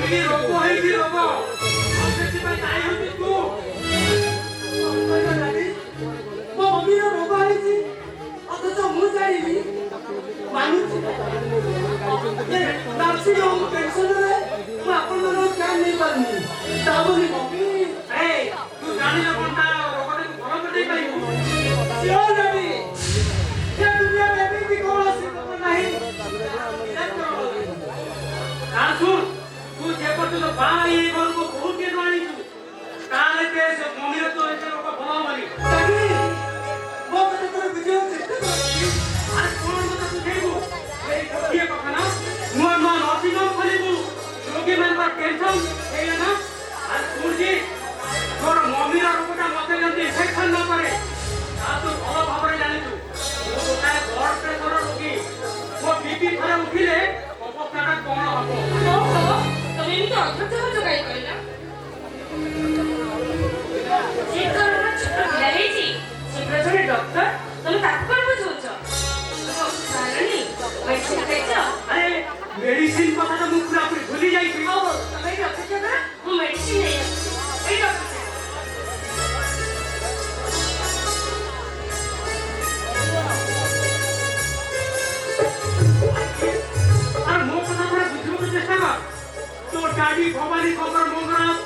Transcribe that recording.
ମମିକି ରୋଗ ହେଇଛି ରୋଗ ଆଉ ସେଥିପାଇଁ ଦାୟୀ ହଉଛି ତୁ। ମୋ ମମିର ରୋଗ ହେଇଛି ଅଥଚ ମୁଁ ଜାଣିନି ମାନୁଛି ନର୍ସିଂ ହୋମ ପେନ୍ସନରେ ମୁଁ ଆପଣଙ୍କର କ୍ୟାମ୍ପ ନେଇପାରୁନି ତା ବୋଲି ମମି ତୁ ଜାଣିଲ କଣଟା ରୋଗଟାକୁ ଭଲ କରିଦେଇ ପାରିବୁ। ସିଓର ଜାଣି ଏ ଦୁନିଆରେ ଏମିତି କୌଣସି ରୋଗ ନାହିଁ ଶୁଣ ତୁ ଯେ ପର୍ଯ୍ୟନ୍ତ ବାହା ହେଇ ଘରକୁ ବହୁତ ଦିନ ଆଣିଛୁ ତାହେଲେ ସେ ମମିର ତ ଏତେ ରୋଗ ଭଲ ହବନି। ମୋ କଥା ତୋର ବୁଝିବାକୁ ଚେଷ୍ଟା କରୁଛି। ଆରେ କଣ କଥା ବୁଝେଇବୁ ଏଇ ଗୋଟିଏ କଥା ନା ନୂଆ ନୂଆ ନର୍ସିଂ ହୋମ ଖୋଲିବୁ ରୋଗୀମାନଙ୍କର ଟେନସନ ହେଇଗଲା ନା। ଆରେ ଶୁଣୁଛି ତୋର ମମିର ରୋଗଟା ମତେ ଯେମିତି ଇନଫେକ୍ସନ ନ କରେ